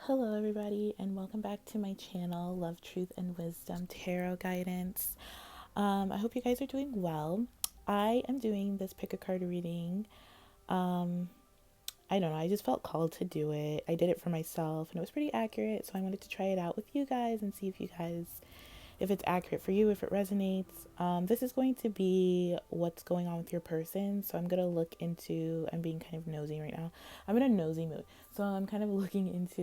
Hello, everybody, and welcome back to my channel, Love, Truth, and Wisdom Tarot Guidance. I hope you guys are doing well. I am doing this pick a card reading. Um, I don't know, I just felt called to do it. I did it for myself, and it was pretty accurate, so I wanted to try it out with you guys and see if it's accurate for you, if it resonates. This is going to be what's going on with your person. So I'm going to look into, I'm being kind of nosy right now. I'm in a nosy mood. So I'm kind of looking into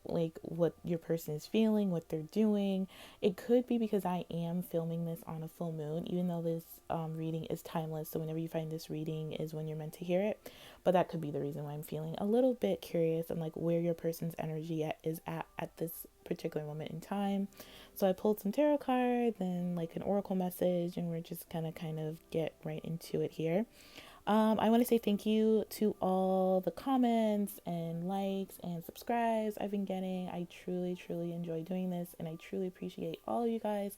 like what your person is feeling, what they're doing. It could be because I am filming this on a full moon, even though this reading is timeless. So whenever you find this reading is when you're meant to hear it. But that could be the reason why I'm feeling a little bit curious and like where your person's energy is at this particular moment in time. So I pulled some tarot cards and like an oracle message, and we're just gonna kind of get right into it here. I want to say thank you to all the comments and likes and subscribes I've been getting. I truly, truly enjoy doing this, and I truly appreciate all of you guys.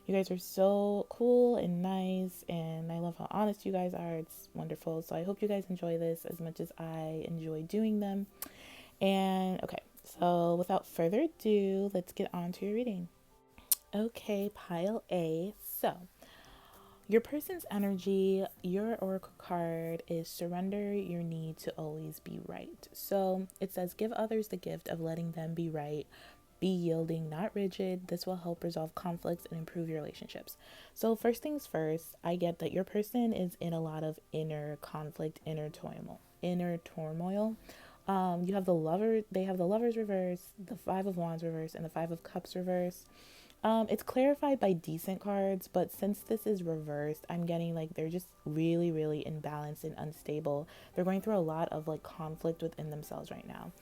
You guys are so cool and nice, and I love how honest you guys are. It's wonderful. So I hope you guys enjoy this as much as I enjoy doing them. And okay, so without further ado, let's get on to your reading. Okay, pile A. So, your person's energy, your oracle card is surrender your need to always be right. So, it says give others the gift of letting them be right. Be yielding, not rigid. This will help resolve conflicts and improve your relationships. So, first things first, I get that your person is in a lot of inner conflict, inner turmoil. You have the lover, they have the lovers reverse, the 5 of Wands reverse, and the 5 of Cups reverse. It's clarified by decent cards, but since this is reversed, I'm getting like they're just really, really imbalanced and unstable. They're going through a lot of like conflict within themselves right now.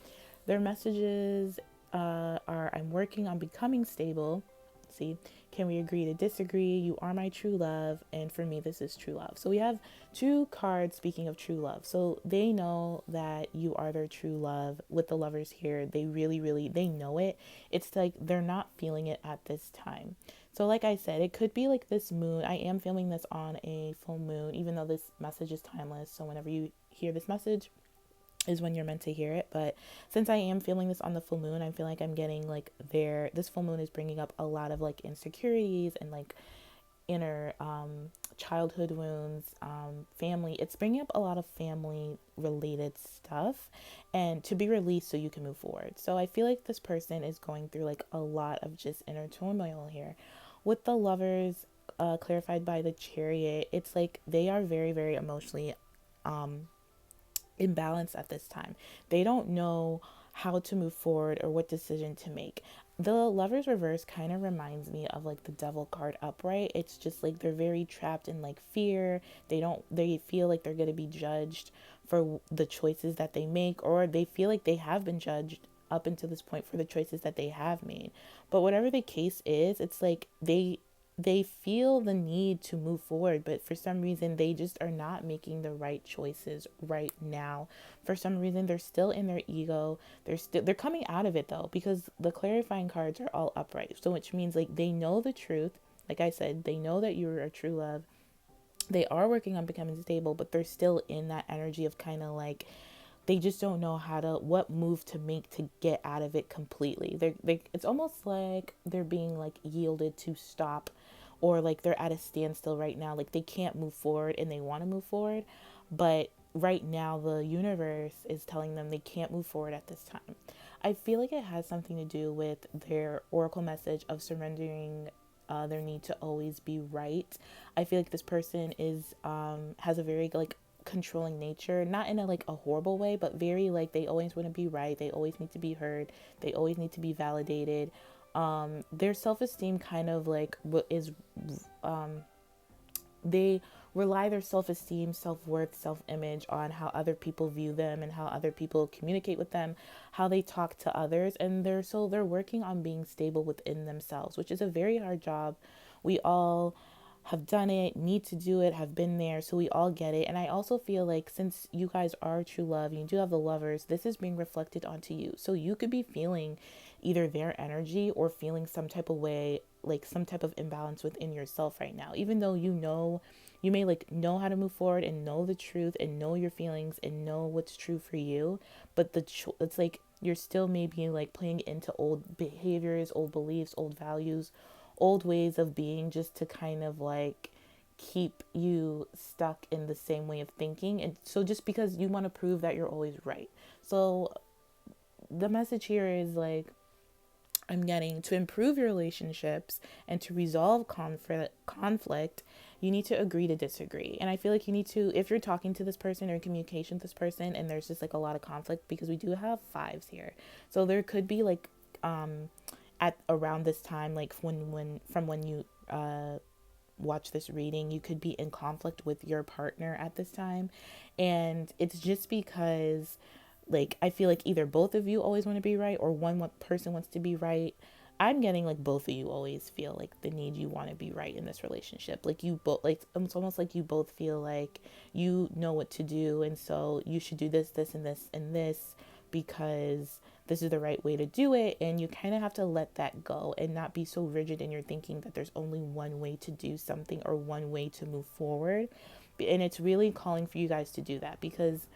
Their messages are I'm working on becoming stable. See, can we agree to disagree? You are my true love, and for me, this is true love. So we have two cards speaking of true love. So they know that you are their true love. With the lovers here, they really, really they know it. It's like they're not feeling it at this time. So like I said, it could be like this moon. I am filming this on a full moon, even though this message is timeless. So whenever you hear this message, is when you're meant to hear it. But since I am feeling this on the full moon, I feel like I'm getting like this full moon is bringing up a lot of like insecurities and like inner childhood wounds, family. It's bringing up a lot of family related stuff and to be released so you can move forward. So I feel like this person is going through like a lot of just inner turmoil here. With the lovers, clarified by the chariot, it's like they are very, very emotionally imbalanced at this time. They don't know how to move forward or what decision to make. The lovers reverse kind of reminds me of like the devil card upright. It's just like they're very trapped in like fear. They feel like they're going to be judged for the choices that they make, or they feel like they have been judged up until this point for the choices that they have made. But whatever the case is, it's like they feel the need to move forward, but for some reason they just are not making the right choices right now. For some reason they're still in their ego. They're coming out of it though, because the clarifying cards are all upright. So which means like they know the truth. Like I said, they know that you're a true love. They are working on becoming stable, but they're still in that energy of kind of like they just don't know what move to make to get out of it completely. It's almost like they're being like yielded to stop, or like they're at a standstill right now. Like they can't move forward and they want to move forward, but right now the universe is telling them they can't move forward at this time. I feel like it has something to do with their oracle message of surrendering their need to always be right. I feel like this person is has a very like controlling nature, not in a like a horrible way, but very like they always want to be right. They always need to be heard. They always need to be validated. Their self-esteem kind of like is they rely their self-esteem, self-worth, self-image on how other people view them and how other people communicate with them, how they talk to others, and they're working on being stable within themselves, which is a very hard job. We all have done it, need to do it, have been there, so we all get it. And I also feel like since you guys are true love, you do have the lovers, this is being reflected onto you. So you could be feeling either their energy or feeling some type of way, like some type of imbalance within yourself right now, even though you may like know how to move forward and know the truth and know your feelings and know what's true for you, but it's like you're still maybe like playing into old behaviors, old beliefs, old values, old ways of being, just to kind of like keep you stuck in the same way of thinking. And so just because you want to prove that you're always right. So the message here is like, I'm getting to improve your relationships and to resolve conflict, you need to agree to disagree. And I feel like you need to, if you're talking to this person or in communication with this person and there's just like a lot of conflict, because we do have fives here. So there could be like at around this time, like when you watch this reading, you could be in conflict with your partner at this time. And it's just because, like, I feel like either both of you always want to be right or one person wants to be right. I'm getting like both of you always feel like the need, you want to be right in this relationship. Like you both, like it's almost like you both feel like you know what to do, and so you should do this, this, and this, and this, because this is the right way to do it. And you kind of have to let that go and not be so rigid in your thinking that there's only one way to do something or one way to move forward. And it's really calling for you guys to do that, because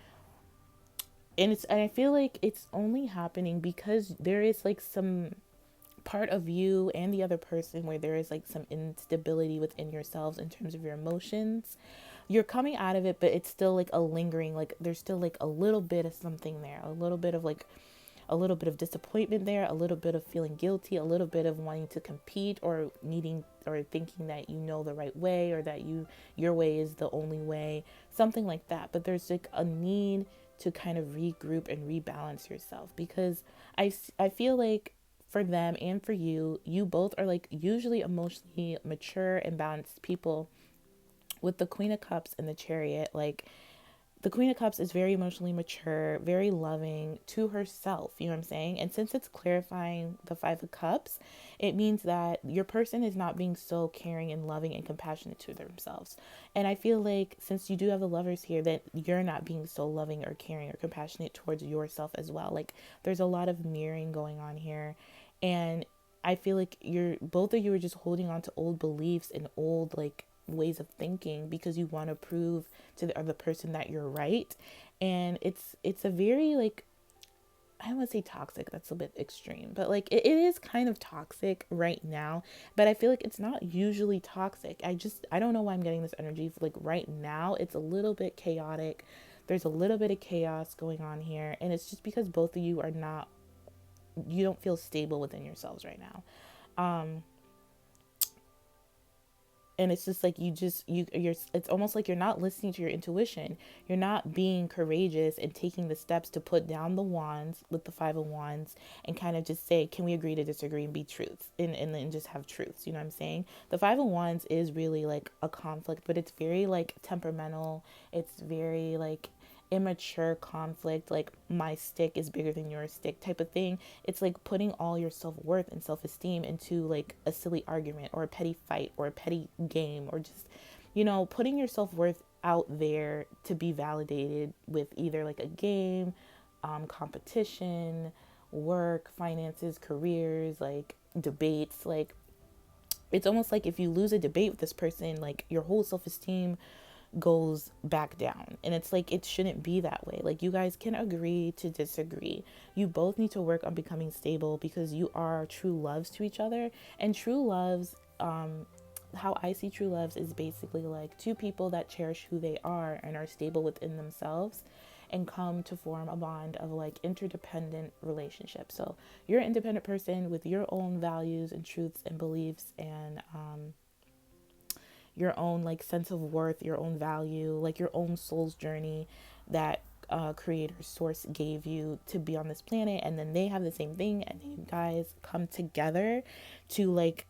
and I feel like it's only happening because there is like some part of you and the other person where there is like some instability within yourselves in terms of your emotions. You're coming out of it, but it's still like a lingering, like there's still like a little bit of something there, a little bit of like a little bit of disappointment there, a little bit of feeling guilty, a little bit of wanting to compete or needing or thinking that you know the right way, or that your way is the only way, something like that. But there's like a need to kind of regroup and rebalance yourself, because I feel like for them and for you, you both are like usually emotionally mature and balanced people. With the Queen of Cups and the Chariot, like the Queen of Cups is very emotionally mature, very loving to herself, you know what I'm saying? And since it's clarifying the Five of Cups, it means that your person is not being so caring and loving and compassionate to themselves. And I feel like since you do have the Lovers here, that you're not being so loving or caring or compassionate towards yourself as well. Like there's a lot of mirroring going on here. And I feel like you're both of you are just holding on to old beliefs and old like ways of thinking because you want to prove to the other person that you're right. And it's a very like, I don't want to say toxic, that's a bit extreme, but like it is kind of toxic right now. But I feel like it's not usually toxic. I don't know why I'm getting this energy. Like right now it's a little bit chaotic, there's a little bit of chaos going on here, and it's just because both of you are not, you don't feel stable within yourselves right now. And it's just like you're it's almost like you're not listening to your intuition, you're not being courageous and taking the steps to put down the wands with the Five of Wands and kind of just say, can we agree to disagree and be truths, and then just have truths, you know what I'm saying? The Five of Wands is really like a conflict, but it's very like temperamental, it's very like immature conflict, like my stick is bigger than your stick type of thing. It's like putting all your self-worth and self-esteem into like a silly argument or a petty fight or a petty game, or just, you know, putting your self-worth out there to be validated with either like a game, competition, work, finances, careers, like debates. Like it's almost like if you lose a debate with this person, like your whole self-esteem goes back down. And it's like it shouldn't be that way. Like you guys can agree to disagree. You both need to work on becoming stable, because you are true loves to each other. And true loves, how I see true loves is basically like two people that cherish who they are and are stable within themselves and come to form a bond of like interdependent relationship. So you're an independent person with your own values and truths and beliefs, and your own like sense of worth, your own value, like your own soul's journey that creator source gave you to be on this planet. And then they have the same thing, and you guys come together to like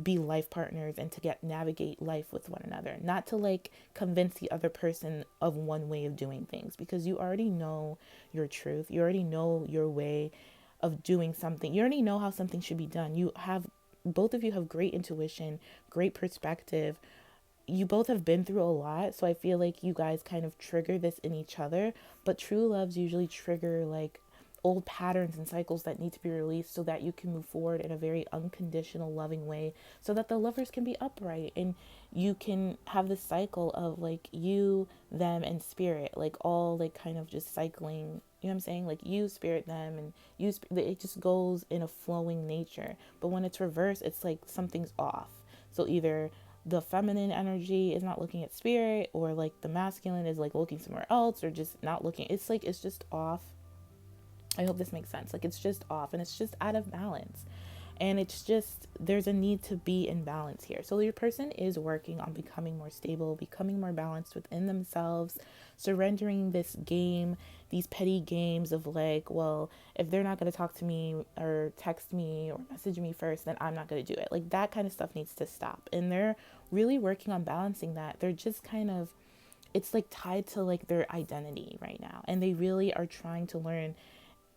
be life partners and to get navigate life with one another, not to like convince the other person of one way of doing things, because you already know your truth, you already know your way of doing something, you already know how something should be done. You have, both of you have great intuition, great perspective. You both have been through a lot, so I feel like you guys kind of trigger this in each other. But true loves usually trigger like old patterns and cycles that need to be released so that you can move forward in a very unconditional, loving way, so that the lovers can be upright and you can have this cycle of like you, them, and spirit, like all like kind of just cycling You know what I'm saying? Like you spirit them, and it just goes in a flowing nature. But when it's reversed, it's like something's off. So either the feminine energy is not looking at spirit, or like the masculine is like looking somewhere else, or just not looking. It's like it's just off. I hope this makes sense. Like it's just off, and it's just out of balance. And it's just, there's a need to be in balance here. So your person is working on becoming more stable, becoming more balanced within themselves, surrendering this game, these petty games of like, well, if they're not going to talk to me or text me or message me first, then I'm not going to do it. Like that kind of stuff needs to stop. And they're really working on balancing that. They're just kind of, it's like tied to like their identity right now. And they really are trying to learn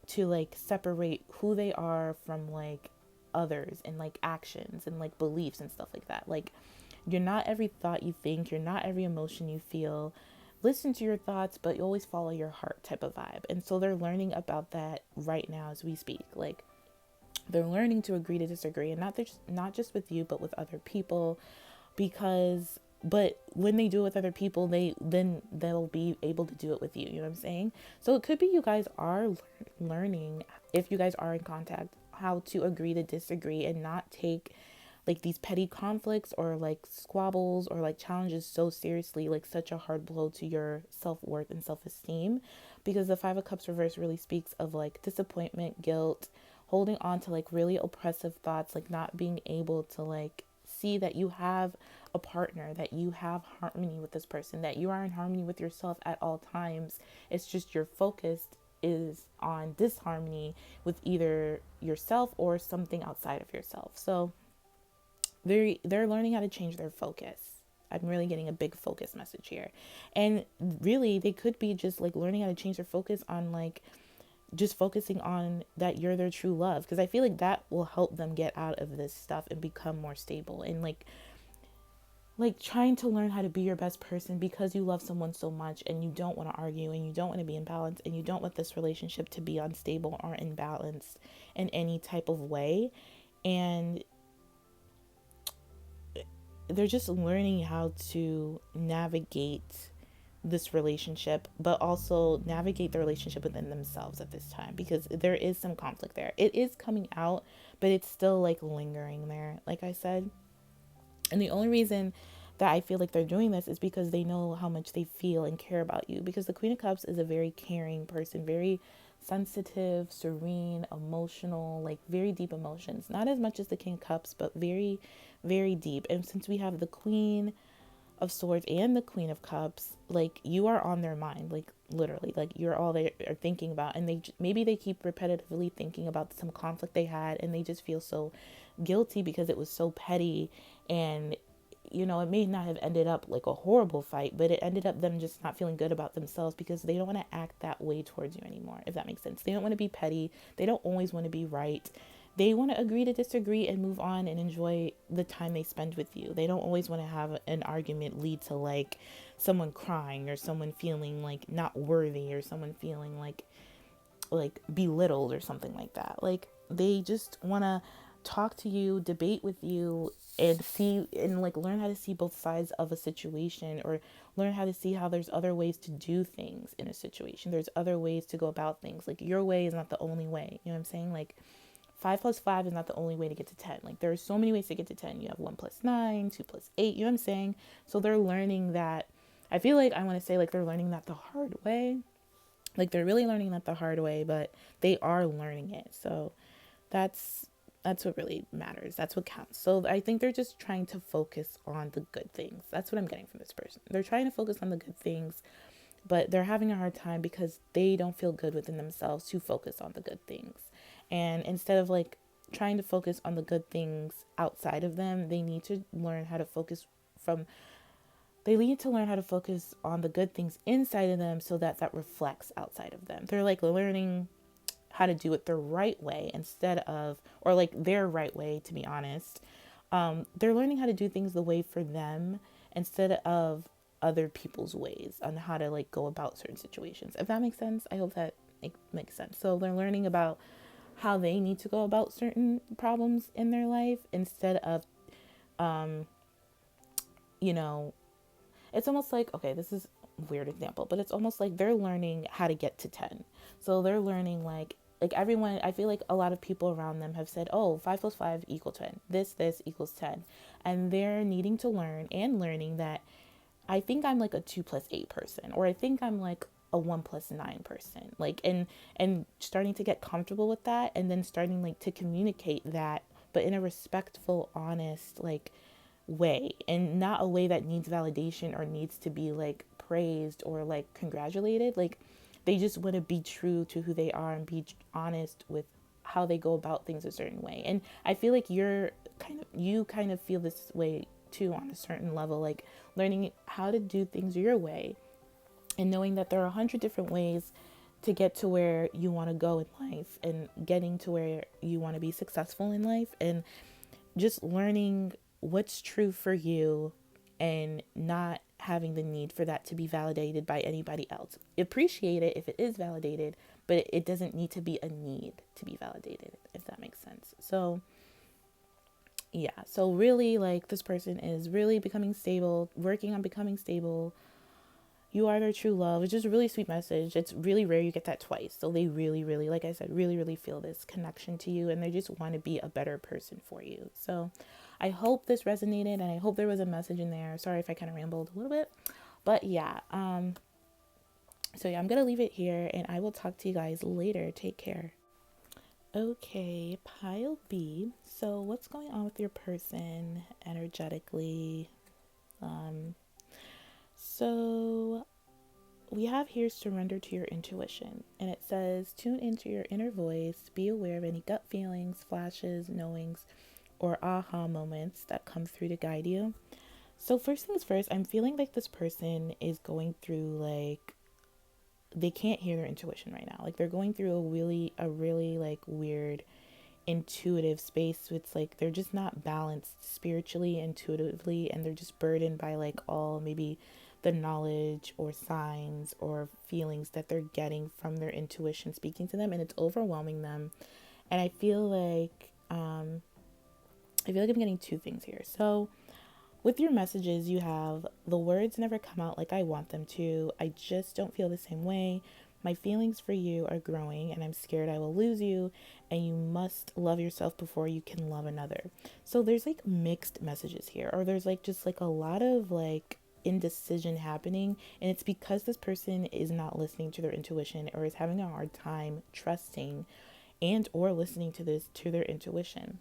to like separate who they are from like others, and like actions and like beliefs and stuff like that. Like you're not every thought you think, you're not every emotion you feel. Listen to your thoughts, but you always follow your heart type of vibe. And so they're learning about that right now as we speak. Like they're learning to agree to disagree, and not just with you, but with other people. Because but when they do it with other people, they'll be able to do it with you. You know what I'm saying? So it could be you guys are learning, if you guys are in contact, how to agree to disagree and not take like these petty conflicts or like squabbles or like challenges so seriously, like such a hard blow to your self-worth and self-esteem. Because the Five of Cups reverse really speaks of like disappointment, guilt, holding on to like really oppressive thoughts, like not being able to like see that you have a partner, that you have harmony with this person, that you are in harmony with yourself at all times. It's just your focus is on disharmony with either yourself or something outside of yourself. So they're learning how to change their focus. I'm really getting a big focus message here. And really they could be just like learning how to change their focus on like just focusing on that you're their true love, because I feel like that will help them get out of this stuff and become more stable. And like trying to learn how to be your best person, because you love someone so much and you don't want to argue and you don't want to be imbalanced and you don't want this relationship to be unstable or imbalanced in any type of way. And they're just learning how to navigate this relationship, but also navigate the relationship within themselves at this time, because there is some conflict there. It is coming out, but it's still like lingering there, like I said. And the only reason that I feel like they're doing this is because they know how much they feel and care about you. Because the Queen of Cups is a very caring person, very sensitive, serene, emotional, like very deep emotions. Not as much as the King of Cups, but very, very deep. And since we have the Queen of Swords and the Queen of Cups, like you are on their mind, like literally, like you're all they are thinking about. And maybe they keep repetitively thinking about some conflict they had, and they just feel so guilty because it was so petty. And it may not have ended up like a horrible fight, but it ended up them just not feeling good about themselves, because they don't want to act that way towards you anymore, if that makes sense. They don't want to be petty. They don't always want to be right. They want to agree to disagree and move on and enjoy the time they spend with you. They don't always want to have an argument lead to like someone crying, or someone feeling like not worthy, or someone feeling like belittled or something like that. Like they just want to talk to you, debate with you, and see and like learn how to see both sides of a situation, or learn how to see how there's other ways to do things in a situation. There's other ways to go about things. Like your way is not the only way. You know what I'm saying? Like 5 plus 5 is not the only way to get to 10. Like there are so many ways to get to 10. You have 1 plus 9, 2 plus 8. You know what I'm saying? So they're learning that. I feel like I want to say like they're learning that the hard way. Like they're really learning that the hard way, but they are learning it. So that's what really matters. That's what counts. So I think they're just trying to focus on the good things. That's what I'm getting from this person. They're trying to focus on the good things, but they're having a hard time because they don't feel good within themselves to focus on the good things. And instead of like trying to focus on the good things outside of them, they need to learn how to focus on the good things inside of them, so that reflects outside of them. They're like learning how to do it the right way, instead of, or like their right way, to be honest. They're learning how to do things the way for them, instead of other people's ways on how to like go about certain situations. If that makes sense, I hope that it makes sense. So they're learning about how they need to go about certain problems in their life, instead of, it's almost like, okay, this is weird example, but it's almost like they're learning how to get to 10. So they're learning like everyone, I feel like a lot of people around them have said, oh, 5 plus 5 equal 10. This equals 10. And they're needing to learn and learning that I think I'm like a 2 plus 8 person, or I think I'm like a 1 plus 9 person. Like, and starting to get comfortable with that, and then starting like to communicate that, but in a respectful, honest, like way, and not a way that needs validation or needs to be like praised or like congratulated. Like, they just want to be true to who they are and be honest with how they go about things a certain way. And I feel like you kind of feel this way too, on a certain level, like learning how to do things your way, and knowing that there are 100 different ways to get to where you want to go in life, and getting to where you want to be successful in life, and just learning what's true for you, and not having the need for that to be validated by anybody else. Appreciate it if it is validated, but it doesn't need to be a need to be validated, if that makes sense. So yeah, so really, like, this person is really becoming stable, working on becoming stable. You are their true love. It's just a really sweet message. It's really rare you get that twice. So they really, really, like I said, really, really feel this connection to you, and they just want to be a better person for you. So I hope this resonated, and I hope there was a message in there. Sorry if I kind of rambled a little bit, but yeah. So yeah, I'm going to leave it here, and I will talk to you guys later. Take care. Okay, pile B. So what's going on with your person energetically? So we have here surrender to your intuition, and it says tune into your inner voice, be aware of any gut feelings, flashes, knowings, or aha moments that come through to guide you. So first things first, I'm feeling like this person is going through, like, they can't hear their intuition right now. Like, they're going through a really like weird intuitive space. It's like they're just not balanced spiritually, intuitively, and they're just burdened by like all maybe the knowledge or signs or feelings that they're getting from their intuition speaking to them, and it's overwhelming them. And I feel like I'm getting two things here. So with your messages, you have the words never come out like I want them to. I just don't feel the same way. My feelings for you are growing, and I'm scared I will lose you, and you must love yourself before you can love another. So there's like mixed messages here, or there's like just like a lot of like indecision happening, and it's because this person is not listening to their intuition, or is having a hard time trusting and or listening to their intuition.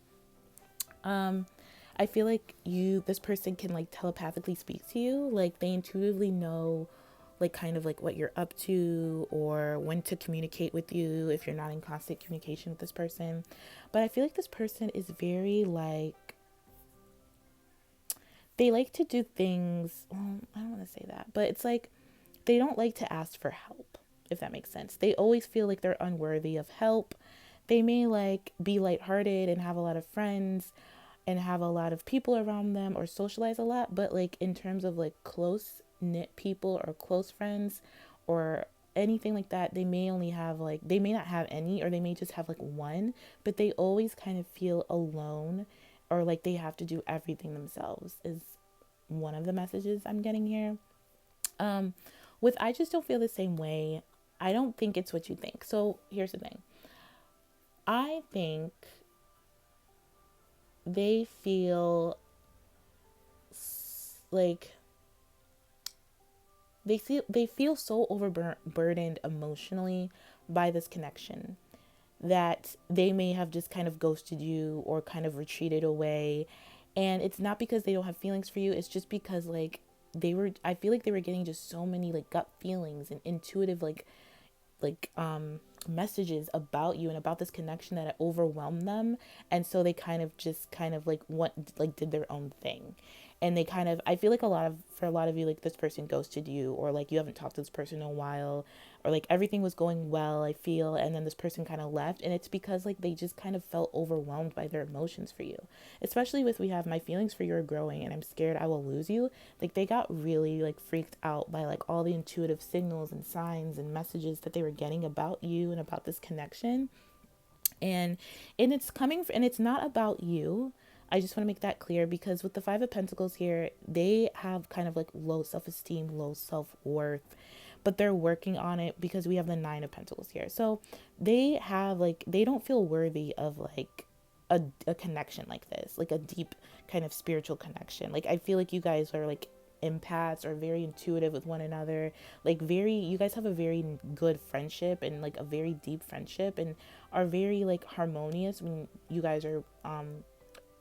I feel like this person can like telepathically speak to you, like they intuitively know like kind of like what you're up to, or when to communicate with you if you're not in constant communication with this person. But I feel like this person is very like, they like to do things, well, I don't want to say that, but it's like they don't like to ask for help, if that makes sense. They always feel like they're unworthy of help. They may like be lighthearted and have a lot of friends and have a lot of people around them or socialize a lot, but like in terms of like close knit people or close friends or anything like that, they may only have like, they may not have any, or they may just have like one, but they always kind of feel alone, or like they have to do everything themselves, is one of the messages I'm getting here. With I just don't feel the same way, I don't think it's what you think. So here's the thing. I think they feel like they feel so overburdened emotionally by this connection that they may have just kind of ghosted you or kind of retreated away. And it's not because they don't have feelings for you, it's just because like I feel like they were getting just so many like gut feelings and intuitive messages about you and about this connection that it overwhelmed them. And so they kind of like did their own thing. And they kind of, I feel like for a lot of you, like this person ghosted you, or like you haven't talked to this person in a while, or like everything was going well, I feel, and then this person kind of left, and it's because like they just kind of felt overwhelmed by their emotions for you. Especially with, we have my feelings for you are growing and I'm scared I will lose you. Like they got really like freaked out by like all the intuitive signals and signs and messages that they were getting about you and about this connection. And it's coming and it's not about you. I just want to make that clear because with the Five of Pentacles here, they have kind of like low self-esteem, low self-worth, but they're working on it because we have the Nine of Pentacles here. So they have like, they don't feel worthy of like a connection like this, like a deep kind of spiritual connection. Like I feel like you guys are like empaths or very intuitive with one another, like very, you guys have a very good friendship and like a very deep friendship, and are very like harmonious when you guys are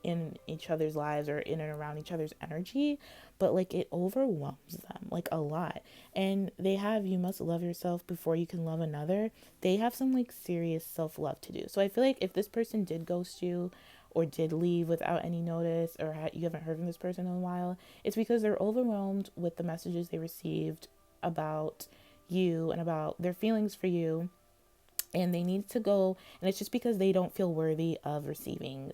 in each other's lives or in and around each other's energy, but like it overwhelms them like a lot. And they have, you must love yourself before you can love another. They have some like serious self-love to do. So I feel like if this person did ghost you or did leave without any notice, or you haven't heard from this person in a while, it's because they're overwhelmed with the messages they received about you and about their feelings for you, and they need to go, and it's just because they don't feel worthy of receiving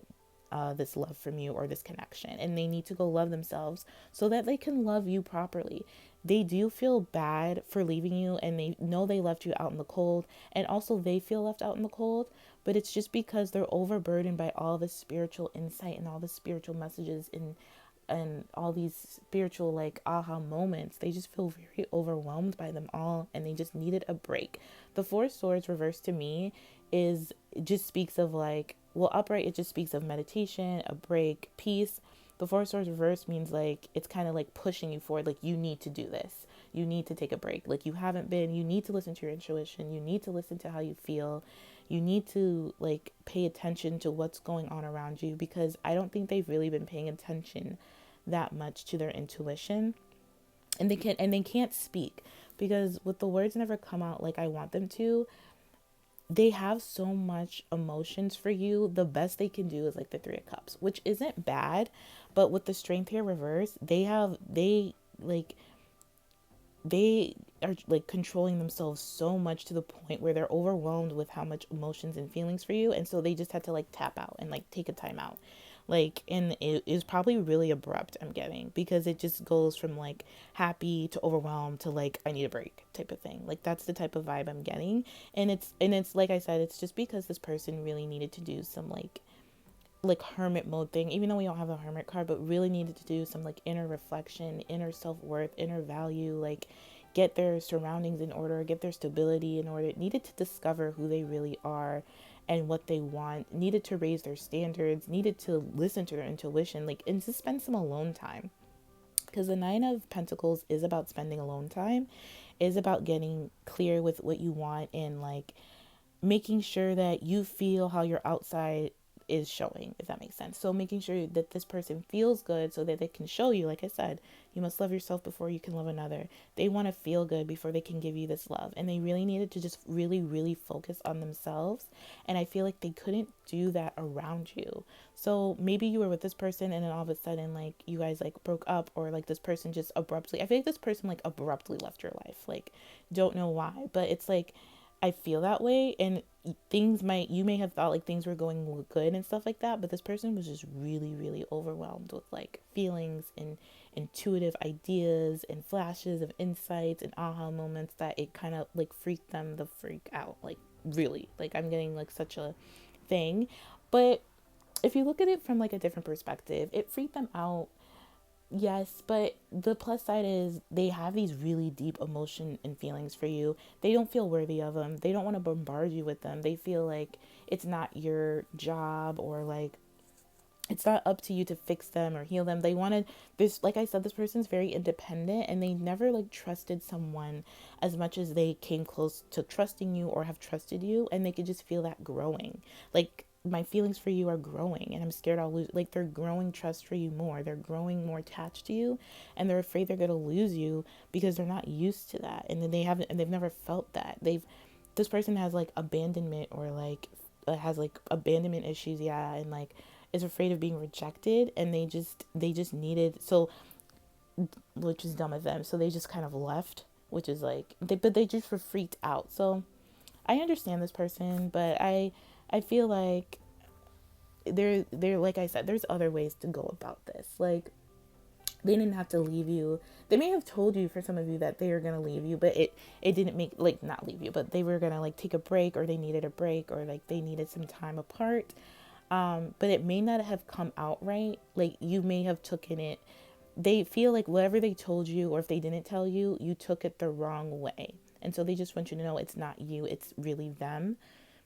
this love from you or this connection, and they need to go love themselves so that they can love you properly. They do feel bad for leaving you, and they know they left you out in the cold, and also they feel left out in the cold, but it's just because they're overburdened by all the spiritual insight and all the spiritual messages and all these spiritual like aha moments. They just feel very overwhelmed by them all, and they just needed a break. The Four of Swords reversed to me is, it just speaks of like, well, upright, it just speaks of meditation, a break, peace. The Four of Swords reverse means like it's kind of like pushing you forward, like you need to do this, you need to take a break, like you haven't been, you need to listen to your intuition, you need to listen to how you feel, you need to like pay attention to what's going on around you, because I don't think they've really been paying attention that much to their intuition, and they can't speak because with the words never come out like I want them to. They have so much emotions for you. The best they can do is like the Three of Cups, which isn't bad, but with the Strength here reverse, they are like controlling themselves so much to the point where they're overwhelmed with how much emotions and feelings for you, and so they just had to like tap out and like take a time out. Like, and it is probably really abrupt, I'm getting, because it just goes from like happy to overwhelmed to like I need a break type of thing. Like that's the type of vibe I'm getting. And it's like I said, it's just because this person really needed to do some like hermit mode thing, even though we don't have a hermit card, but really needed to do some like inner reflection, inner self-worth, inner value, like get their surroundings in order, get their stability in order, needed to discover who they really are and what they want, needed to raise their standards, needed to listen to their intuition, like, and to spend some alone time. Because the Nine of Pentacles is about spending alone time, is about getting clear with what you want, and like making sure that you feel how your outside is showing, if that makes sense. So making sure that this person feels good so that they can show you, like I said, you must love yourself before you can love another. They want to feel good before they can give you this love. And they really needed to just really, really focus on themselves. And I feel like they couldn't do that around you. So maybe you were with this person and then all of a sudden like you guys like broke up, or like this person just abruptly, I feel like this person like abruptly left your life. Like, don't know why, but it's like I feel that way, and you may have thought like things were going good and stuff like that, but this person was just really, really overwhelmed with like feelings and intuitive ideas and flashes of insights and aha moments that it kind of like freaked them the freak out. Like, really, like I'm getting like such a thing. But if you look at it from like a different perspective, it freaked them out. Yes, but the plus side is they have these really deep emotion and feelings for you. They don't feel worthy of them. They don't want to bombard you with them. They feel like it's not your job, or like it's not up to you to fix them or heal them. They wanted this, like I said, this person's very independent, and they never like trusted someone as much as they came close to trusting you or have trusted you, and they could just feel that growing. Like, my feelings for you are growing, and I'm scared I'll lose, like they're growing trust for you more. They're growing more attached to you, and they're afraid they're going to lose you because they're not used to that. And then they've never felt that. This person has like abandonment, or like has like abandonment issues, yeah, and like is afraid of being rejected, and they just needed, so, which is dumb of them, so they just kind of left, which is like but they just were freaked out. So I understand this person, but I feel like there like I said, there's other ways to go about this. Like, they didn't have to leave you. They may have told you, for some of you, that they were going to leave you, but it didn't make, like, not leave you, but they were going to like take a break, or they needed a break, or like they needed some time apart. But it may not have come out right. Like you may have taken it, they feel like whatever they told you, or if they didn't tell you, you took it the wrong way. And so they just want you to know it's not you, it's really them.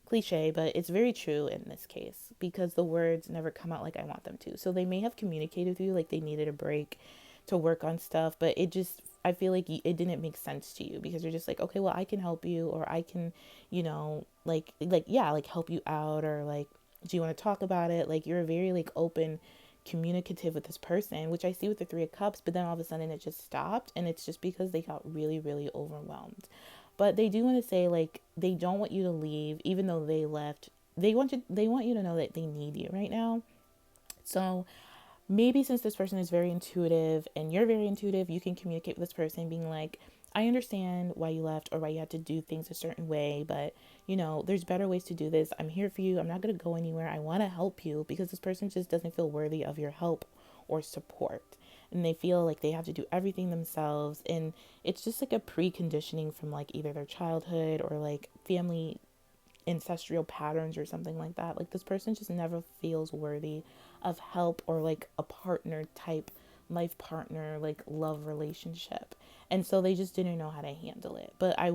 Cliche, but it's very true in this case because the words never come out like I want them to. So they may have communicated with you like they needed a break to work on stuff, but it just, I feel like it didn't make sense to you because you're just like, okay, well, I can help you, or I can, yeah, like help you out, or like, do you want to talk about it? Like you're very like open, communicative with this person, which I see with the Three of Cups, but then all of a sudden it just stopped, and it's just because they got really, really overwhelmed. But they do want to say like they don't want you to leave, even though they left. They want you to know that they need you right now. So maybe since this person is very intuitive and you're very intuitive, you can communicate with this person being like, I understand why you left or why you had to do things a certain way, but there's better ways to do this. I'm here for you. I'm not going to go anywhere. I want to help you, because this person just doesn't feel worthy of your help or support. And they feel like they have to do everything themselves. And it's just like a preconditioning from like either their childhood or like family ancestral patterns or something like that. Like this person just never feels worthy of help or like a partner type, life partner, like love relationship. And so they just didn't know how to handle it. But I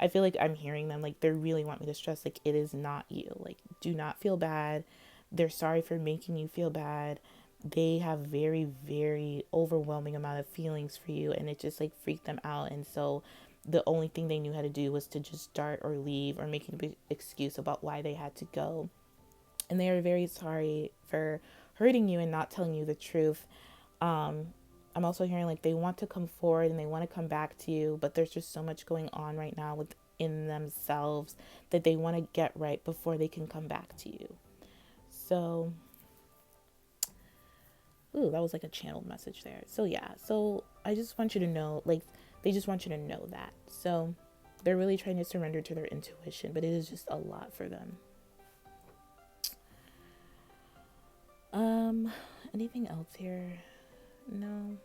feel like I'm hearing them like they really want me to stress like it is not you. Like do not feel bad. They're sorry for making you feel bad. They have very, very overwhelming amount of feelings for you, and it just like freaked them out. And so the only thing they knew how to do was to just start or leave or make an excuse about why they had to go. And they are very sorry for hurting you and not telling you the truth. um I'm also hearing like they want to come forward and they want to come back to you, but there's just so much going on right now within themselves that they want to get right before they can come back to you. So ooh, that was like a channeled message there. So yeah, so I just want you to know, like, they just want you to know that. So they're really trying to surrender to their intuition, but it is just a lot for them. Um, anything else here? No.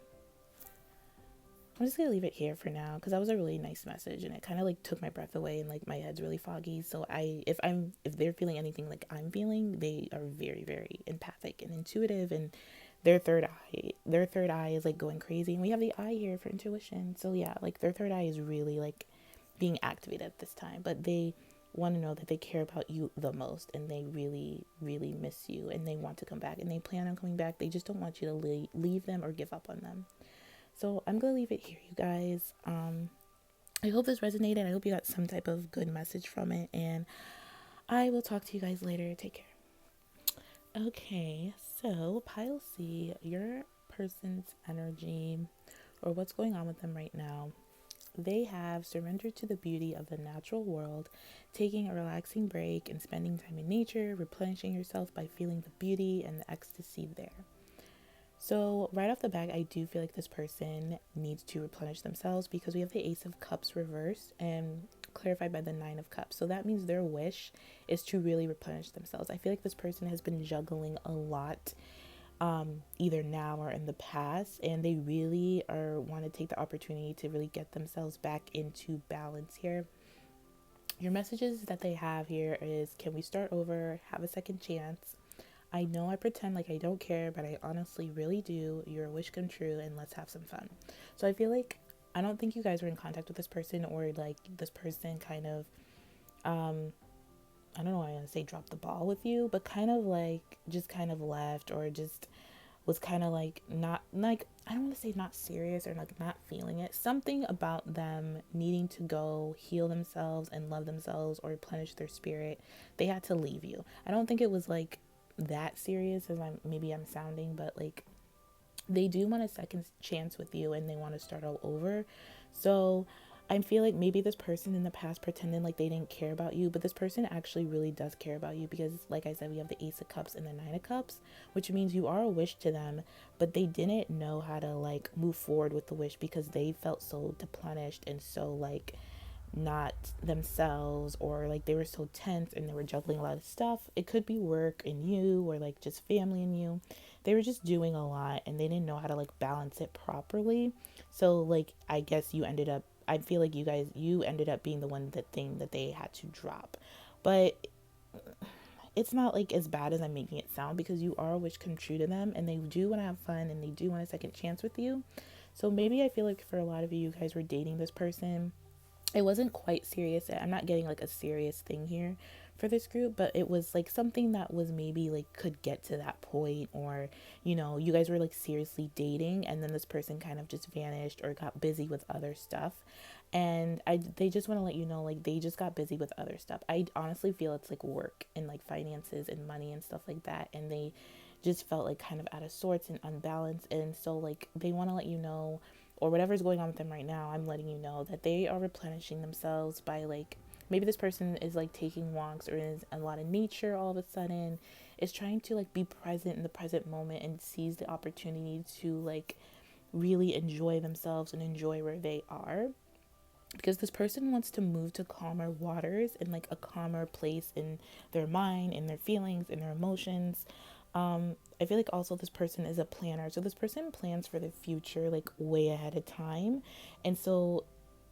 I'm just gonna leave it here for now because that was a really nice message and it kind of like took my breath away and like my head's really foggy. So if they're feeling anything like I'm feeling, they are very, very empathic and intuitive, and their third eye is like going crazy, and we have the eye here for intuition. So yeah, like their third eye is really like being activated at this time, but they want to know that they care about you the most, and they really, really miss you, and they want to come back, and they plan on coming back. They just don't want you to leave them or give up on them. So I'm gonna leave it here, you guys. I hope this resonated. I hope you got some type of good message from it, and I will talk to you guys later. Take care. Okay, so pile C, your person's energy or what's going on with them right now. They have surrendered to the beauty of the natural world, taking a relaxing break and spending time in nature, replenishing yourself by feeling the beauty and the ecstasy there. So right off the bat, I do feel like this person needs to replenish themselves because we have the Ace of Cups reversed and clarified by the Nine of Cups. So that means their wish is to really replenish themselves. I feel like this person has been juggling a lot, either now or in the past, and they really want to take the opportunity to really get themselves back into balance here. Your messages that they have here is, can we start over? Have a second chance. I know I pretend like I don't care, but I honestly really do. Your wish come true, and let's have some fun. So I feel like I don't think you guys were in contact with this person, or like this person kind of, I don't know why I want to say drop the ball with you, but kind of like just kind of left, or just was kind of like not like, I don't want to say not serious or like not feeling it. Something about them needing to go heal themselves and love themselves or replenish their spirit. They had to leave you. I don't think it was like that serious as I'm sounding, but like they do want a second chance with you and they want to start all over. So I feel like maybe this person in the past pretended like they didn't care about you, but this person actually really does care about you because, like I said, we have the Ace of Cups and the Nine of Cups, which means you are a wish to them, but they didn't know how to like move forward with the wish because they felt so deplenished and so like not themselves, or like they were so tense and they were juggling a lot of stuff. It could be work and you, or like just family and you. They were just doing a lot and they didn't know how to like balance it properly. So like I guess I feel like you ended up being the one that thing that they had to drop. But it's not like as bad as I'm making it sound, because you are, which come true to them, and they do want to have fun and they do want a second chance with you. So maybe I feel like for a lot of you, you guys were dating this person, it wasn't quite serious. I'm not getting like a serious thing here for this group, but it was like something that was maybe like could get to that point, or you guys were like seriously dating, and then this person kind of just vanished or got busy with other stuff. And they just want to let you know, like, they just got busy with other stuff. I honestly feel it's like work and like finances and money and stuff like that, and they just felt like kind of out of sorts and unbalanced. And so like they want to let you know, or whatever's going on with them right now, I'm letting you know that they are replenishing themselves by like, maybe this person is like taking walks or is a lot of nature all of a sudden, is trying to like be present in the present moment and seize the opportunity to like really enjoy themselves and enjoy where they are, because this person wants to move to calmer waters and like a calmer place in their mind, in their feelings, in their emotions. I feel like also this person is a planner. So this person plans for the future like way ahead of time. And so,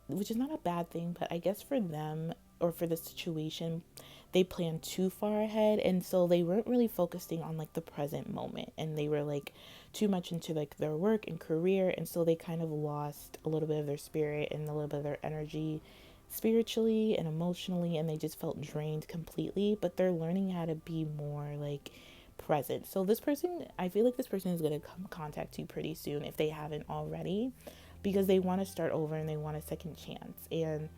which is not a bad thing, but I guess for them or for the situation, they planned too far ahead, and so they weren't really focusing on like the present moment, and they were like too much into like their work and career, and so they kind of lost a little bit of their spirit and a little bit of their energy spiritually and emotionally, and they just felt drained completely. But they're learning how to be more like present. So this person, I feel like this person is going to come contact you pretty soon if they haven't already, because they want to start over and they want a second chance, and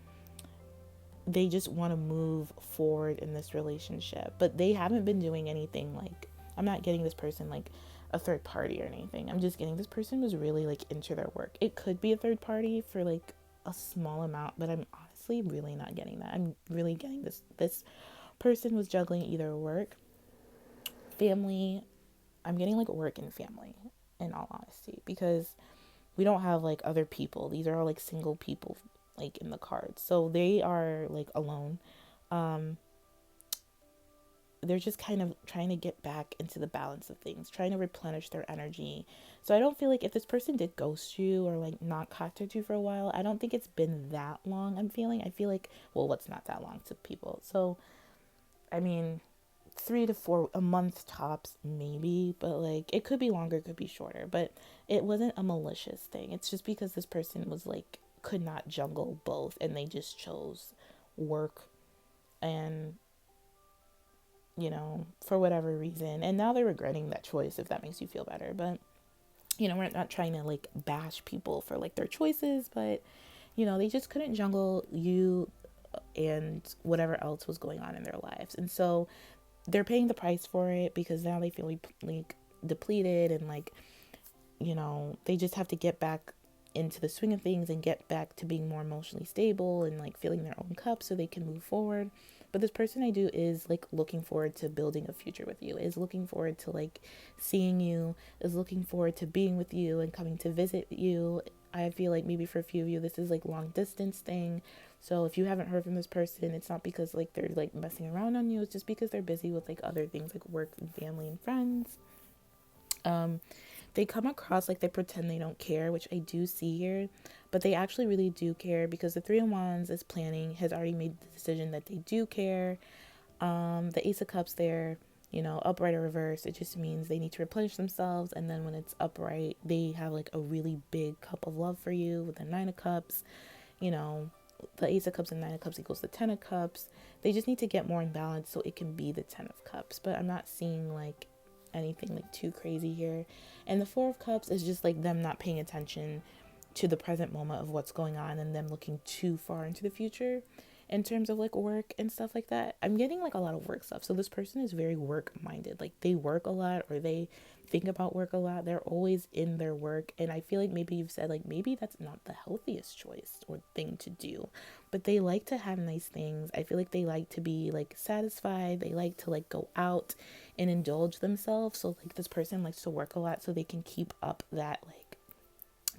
they just want to move forward in this relationship. But they haven't been doing anything like, I'm not getting this person like a third party or anything. I'm just getting this person was really like into their work. It could be a third party for like a small amount, but I'm honestly really not getting that. I'm really getting this person was juggling either work, family. I'm getting like work and family, in all honesty, because we don't have like other people. These are all like single people like in the cards. So they are like alone. Um they're just kind of trying to get back into the balance of things, trying to replenish their energy. So I don't feel like if this person did ghost you or like not contact you for a while, I don't think it's been that long. I feel like, well, what's not that long to people? So I mean, 3 to 4 a month tops maybe, but like it could be longer, it could be shorter, but it wasn't a malicious thing. It's just because this person was like could not juggle both, and they just chose work and for whatever reason, and now they're regretting that choice, if that makes you feel better. But we're not trying to like bash people for like their choices, but they just couldn't juggle you and whatever else was going on in their lives. And so they're paying the price for it, because now they feel like depleted, and like they just have to get back into the swing of things and get back to being more emotionally stable and like filling their own cup so they can move forward. But this person I do is like looking forward to building a future with you, is looking forward to like seeing you, is looking forward to being with you and coming to visit you. I feel like maybe for a few of you this is like long distance thing. So if you haven't heard from this person, it's not because like they're like messing around on you, it's just because they're busy with like other things like work and family and friends. They come across like they pretend they don't care, which I do see here, but they actually really do care, because the Three of Wands is planning, has already made the decision that they do care. The Ace of Cups there, upright or reverse, it just means they need to replenish themselves. And then when it's upright, they have like a really big cup of love for you with the Nine of Cups. you know the Ace of Cups and Nine of Cups equals the Ten of Cups. They just need to get more in balance so it can be the Ten of Cups. But I'm not seeing like anything like too crazy here. And the Four of Cups is just like them not paying attention to the present moment of what's going on, and them looking too far into the future in terms of like work and stuff like that. I'm getting like a lot of work stuff. So this person is very work minded. Like they work a lot, or they think about work a lot. They're always in their work. And I feel like maybe you've said like maybe that's not the healthiest choice or thing to do. But they like to have nice things. I feel like they like to be like satisfied. They like to like go out and indulge themselves. So like this person likes to work a lot so they can keep up that like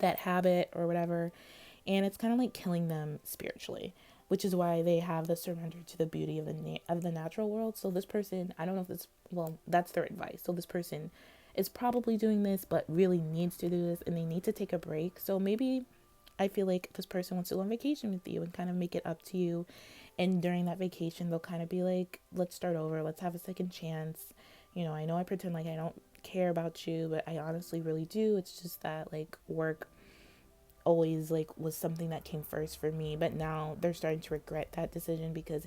that habit or whatever. And it's kind of like killing them spiritually, which is why they have the surrender to the beauty of the natural world. So this person, I don't know if it's, well, that's their advice. So this person is probably doing this, but really needs to do this, and they need to take a break. So maybe I feel like this person wants to go on vacation with you and kind of make it up to you And during that vacation, they'll kind of be like, let's start over, let's have a second chance. I know I pretend like I don't care about you, but I honestly really do. It's just that like work always like was something that came first for me, but now they're starting to regret that decision because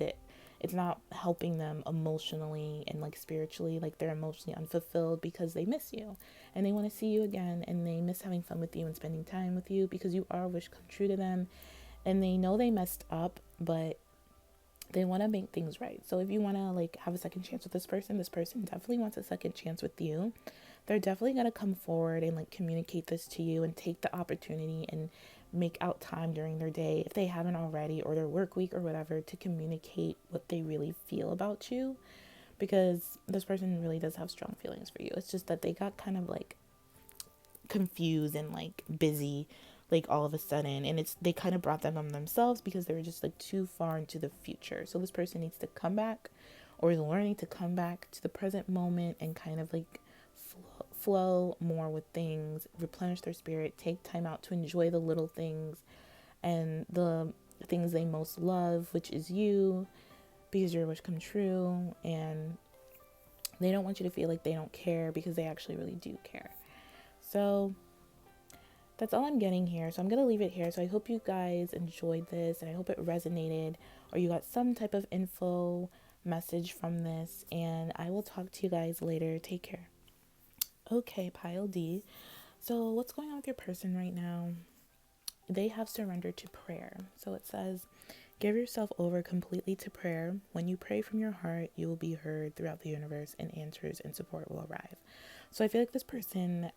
it's not helping them emotionally and like spiritually. Like they're emotionally unfulfilled because they miss you and they want to see you again, and they miss having fun with you and spending time with you because you are a wish come true to them. And they know they messed up, but they want to make things right. So if you want to like have a second chance with this person definitely wants a second chance with you. They're definitely going to come forward and like communicate this to you and take the opportunity and make out time during their day, if they haven't already, or their work week or whatever, to communicate what they really feel about you, because this person really does have strong feelings for you. It's just that they got kind of like confused and like busy like all of a sudden, and they kind of brought them on themselves because they were just like too far into the future. So this person needs to come back, or is learning to come back to the present moment and kind of like flow more with things, replenish their spirit, take time out to enjoy the little things and the things they most love, which is you, because your wish come true. And they don't want you to feel like they don't care, because they actually really do care. So that's all I'm getting here. So I'm going to leave it here. So I hope you guys enjoyed this, and I hope it resonated, or you got some type of info message from this. And I will talk to you guys later. Take care. Okay, pile D. So what's going on with your person right now? They have surrendered to prayer. So it says, give yourself over completely to prayer. When you pray from your heart, you will be heard throughout the universe, and answers and support will arrive. So I feel like this person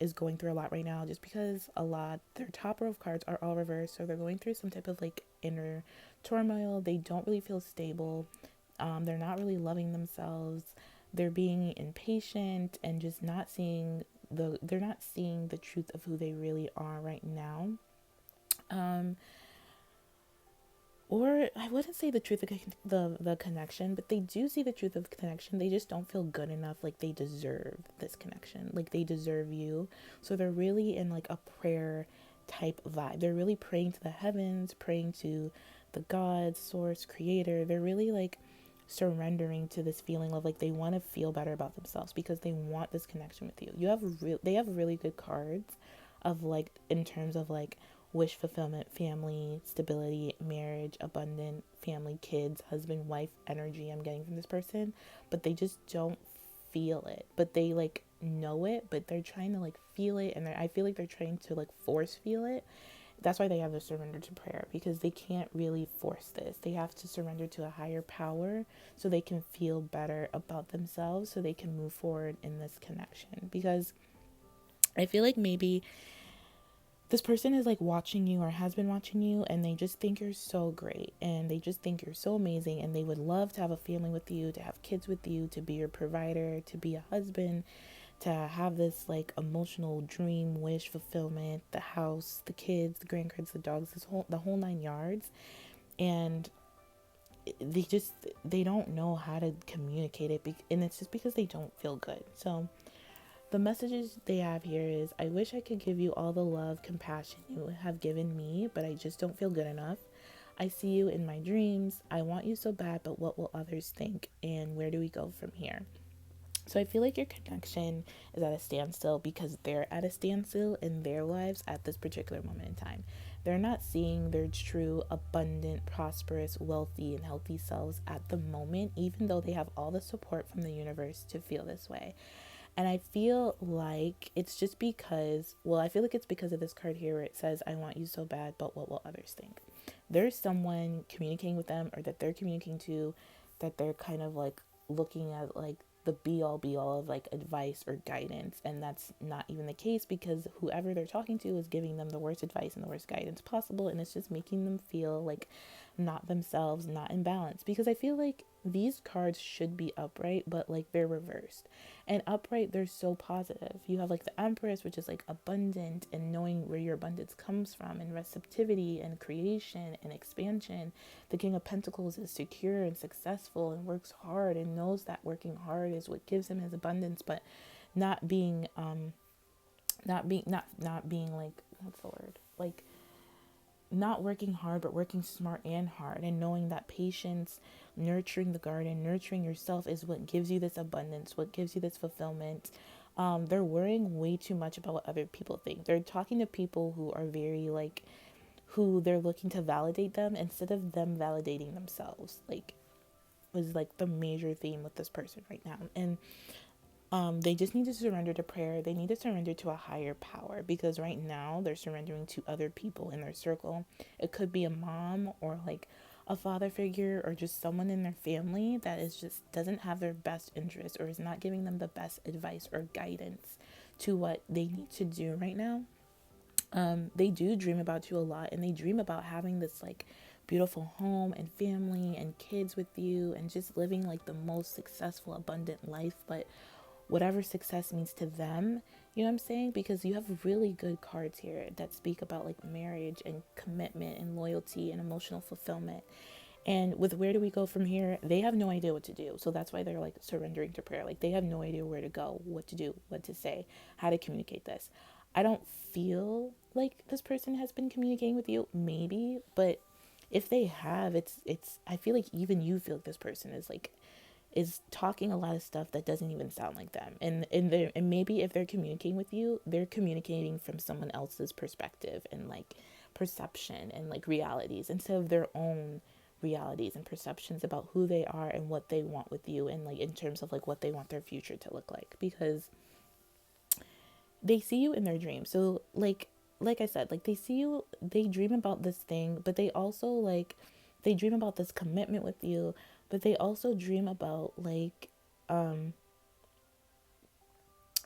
is going through a lot right now, just because their top row of cards are all reversed. So they're going through some type of like inner turmoil. They don't really feel stable. They're not really loving themselves. They're being impatient and just they're not seeing the truth of who they really are right now. Or I wouldn't say the truth of the connection, but they do see the truth of the connection. They just don't feel good enough, like they deserve this connection, like they deserve you. So they're really in like a prayer type vibe. They're really praying to the heavens, praying to the gods, source, creator. They're really like surrendering to this feeling of like they want to feel better about themselves because they want this connection with you. They have really good cards of like, in terms of like wish fulfillment, family, stability, marriage, abundant, family, kids, husband, wife energy I'm getting from this person, but they just don't feel it. But they like know it, but they're trying to like feel it, and I feel like they're trying to like force feel it. That's why they have to surrender to prayer, because they can't really force this. They have to surrender to a higher power so they can feel better about themselves, so they can move forward in this connection. Because I feel like maybe this person is like watching you, or has been watching you, and they just think you're so great, and they just think you're so amazing, and they would love to have a family with you, to have kids with you, to be your provider, to be a husband, to have this like emotional dream wish fulfillment, the house, the kids, the grandkids, the dogs, the whole 9 yards. And they don't know how to communicate it, and it's just because they don't feel good. So the messages they have here is, I wish I could give you all the love, compassion you have given me, but I just don't feel good enough. I see you in my dreams. I want you so bad, but what will others think? And where do we go from here? So I feel like your connection is at a standstill because they're at a standstill in their lives at this particular moment in time. They're not seeing their true, abundant, prosperous, wealthy, and healthy selves at the moment, even though they have all the support from the universe to feel this way. And I feel like it's just because, I feel like it's because of this card here where it says, I want you so bad, but what will others think? There's someone communicating with them, or that they're communicating to, that they're kind of like looking at like the be all of like advice or guidance. And that's not even the case, because whoever they're talking to is giving them the worst advice and the worst guidance possible. And it's just making them feel like not themselves, not in balance. Because I feel like these cards should be upright, but like they're reversed. And upright, they're so positive. You have like the Empress, which is like abundant and knowing where your abundance comes from, and receptivity and creation and expansion. The King of Pentacles is secure and successful and works hard and knows that working hard is what gives him his abundance, but not being like, what's the word? Like not working hard, but working smart and hard, and knowing that patience, nurturing the garden, nurturing yourself is what gives you this abundance, what gives you this fulfillment. They're worrying way too much about what other people think. They're talking to people who are very like, who they're looking to validate them instead of them validating themselves. Like, was like the major theme with this person right now. And they just need to surrender to prayer. They need to surrender to a higher power, because right now they're surrendering to other people in their circle. It could be a mom or like a father figure or just someone in their family that is just doesn't have their best interest or is not giving them the best advice or guidance to what they need to do right now. They do dream about you a lot, and they dream about having this like beautiful home and family and kids with you and just living like the most successful, abundant life. But whatever success means to them, you know what I'm saying? Because you have really good cards here that speak about like marriage and commitment and loyalty and emotional fulfillment. And with where do we go from here? They have no idea what to do. So that's why they're like surrendering to prayer. Like they have no idea where to go, what to do, what to say, how to communicate this. I don't feel like this person has been communicating with you, maybe, but if they have, it's I feel like even you feel like this person is talking a lot of stuff that doesn't even sound like them. And maybe if they're communicating with you, they're communicating from someone else's perspective and like perception and like realities instead of their own realities and perceptions about who they are and what they want with you, and like in terms of like what they want their future to look like, because they see you in their dreams. So like I said, like they see you, they dream about this thing, but they also like they dream about this commitment with you, but they also dream about like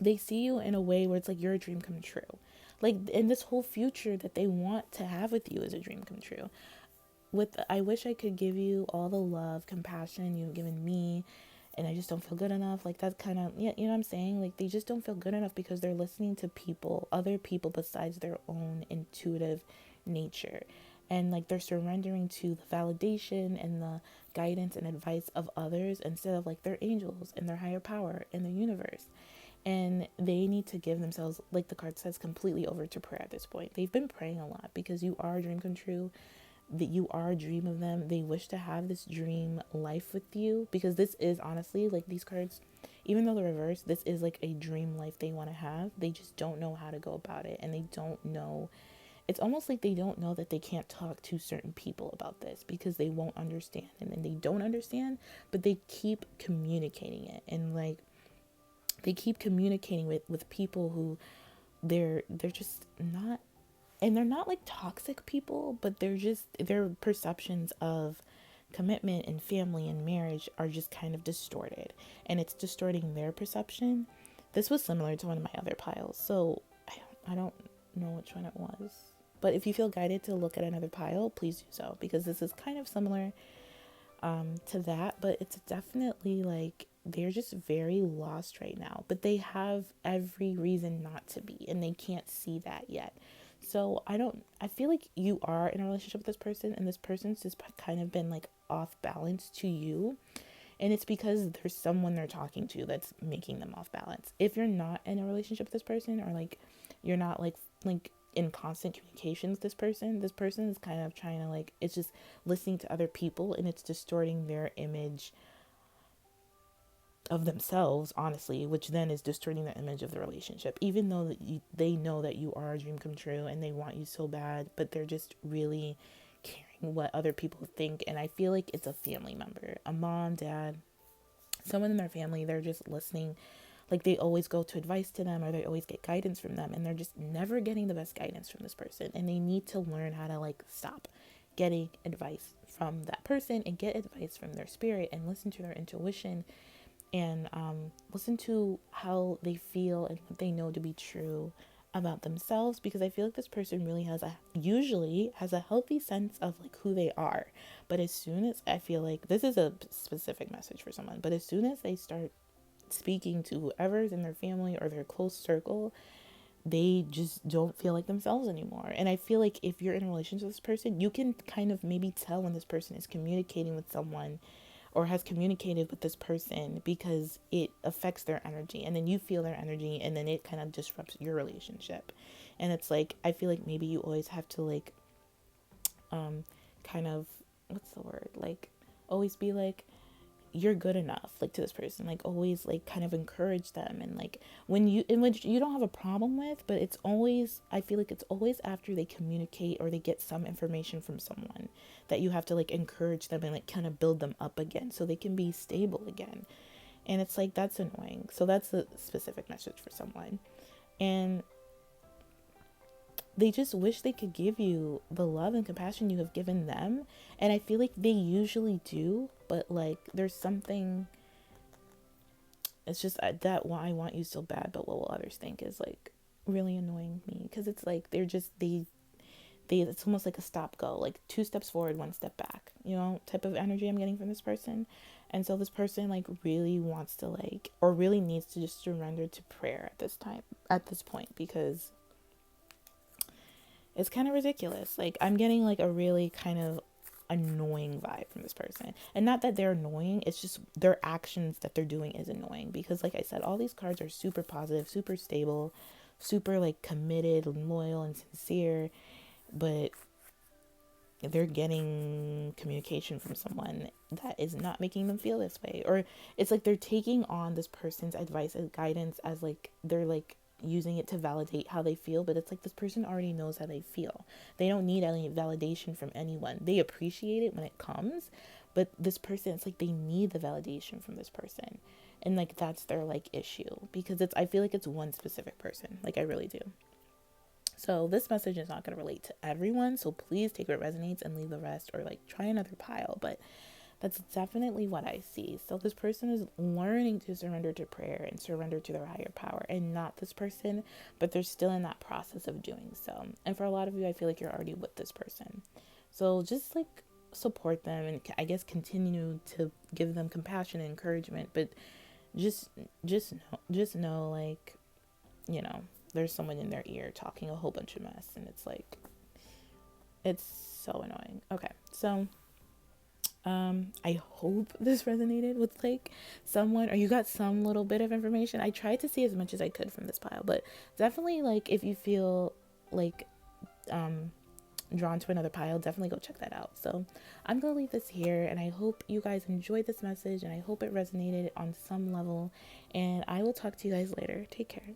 they see you in a way where it's like you're a dream come true. Like, and this whole future that they want to have with you is a dream come true. With I wish I could give you all the love, compassion you've given me, and I just don't feel good enough. Like that's kind of, yeah, you know what I'm saying? Like they just don't feel good enough because they're listening to people, other people besides their own intuitive nature. And like they're surrendering to the validation and the guidance and advice of others instead of like their angels and their higher power in the universe. And they need to give themselves, like the card says, completely over to prayer at this point. They've been praying a lot because you are a dream come true, that you are a dream of them. They wish to have this dream life with you, because this is honestly like these cards, even though the reverse, this is like a dream life they want to have. They just don't know how to go about it, and they don't know. It's almost like they don't know that they can't talk to certain people about this because they won't understand, and then they don't understand, but they keep communicating it, and like they keep communicating with people who they're just not, and they're not like toxic people, but they're just their perceptions of commitment and family and marriage are just kind of distorted, and it's distorting their perception. This was similar to one of my other piles, so I don't know which one it was, but if you feel guided to look at another pile, please do so, because this is kind of similar to that, but it's definitely like they're just very lost right now, but they have every reason not to be, and they can't see that yet. So I feel like you are in a relationship with this person, and this person's just kind of been like off balance to you, and it's because there's someone they're talking to that's making them off balance. If you're not in a relationship with this person, or like you're not like in constant communication with this person is kind of trying to like, it's just listening to other people, and it's distorting their image of themselves, honestly, which then is distorting the image of the relationship, even though they know that you are a dream come true and they want you so bad, but they're just really caring what other people think. And I feel like it's a family member, a mom, dad, someone in their family. They're just listening, like they always go to advice to them, or they always get guidance from them, and they're just never getting the best guidance from this person, and they need to learn how to like stop getting advice from that person and get advice from their spirit, and listen to their intuition, and listen to how they feel and what they know to be true about themselves, because I feel like this person really usually has a healthy sense of like who they are. But as soon as, I feel like this is a specific message for someone, but as soon as they start speaking to whoever's in their family or their close circle, they just don't feel like themselves anymore. And I feel like if you're in a relationship with this person, you can kind of maybe tell when this person is communicating with someone or has communicated with this person, because it affects their energy, and then you feel their energy, and then it kind of disrupts your relationship. And it's like, I feel like maybe you always have to like kind of, what's the word, like always be like, you're good enough, like to this person, like always like kind of encourage them, and like when you, in which you don't have a problem with, but it's always, I feel like it's always after they communicate or they get some information from someone that you have to like encourage them and like kind of build them up again so they can be stable again. And it's like, that's annoying. So that's a specific message for someone. And they just wish they could give you the love and compassion you have given them. And I feel like they usually do, but like there's something, it's just that why I want you so bad, but what will others think is like really annoying me, because it's like they're just, they it's almost like a stop go, like 2 steps forward, 1 step back, you know, type of energy I'm getting from this person. And so this person like really wants to like, or really needs to just surrender to prayer at this time, at this point, because it's kind of ridiculous. Like I'm getting like a really kind of annoying vibe from this person. And not that they're annoying, it's just their actions that they're doing is annoying, because like I said, all these cards are super positive, super stable, super like committed and loyal and sincere, but they're getting communication from someone that is not making them feel this way. Or it's like they're taking on this person's advice and guidance as like they're like using it to validate how they feel, but it's like this person already knows how they feel. They don't need any validation from anyone. They appreciate it when it comes, but this person, it's like they need the validation from this person. And like that's their like issue, because it's, I feel like it's one specific person. Like I really do. So this message is not going to relate to everyone, so please take what resonates and leave the rest, or like try another pile. But that's definitely what I see. So this person is learning to surrender to prayer and surrender to their higher power, and not this person, but they're still in that process of doing so. And for a lot of you, I feel like you're already with this person. So just like support them, and I guess continue to give them compassion and encouragement, but just know like, you know, there's someone in their ear talking a whole bunch of mess, and it's like, it's so annoying. Okay, so I hope this resonated with like someone, or you got some little bit of information. I tried to see as much as I could from this pile, but definitely like if you feel like drawn to another pile, definitely go check that out. So I'm gonna leave this here, and I hope you guys enjoyed this message, and I hope it resonated on some level, and I will talk to you guys later. Take care.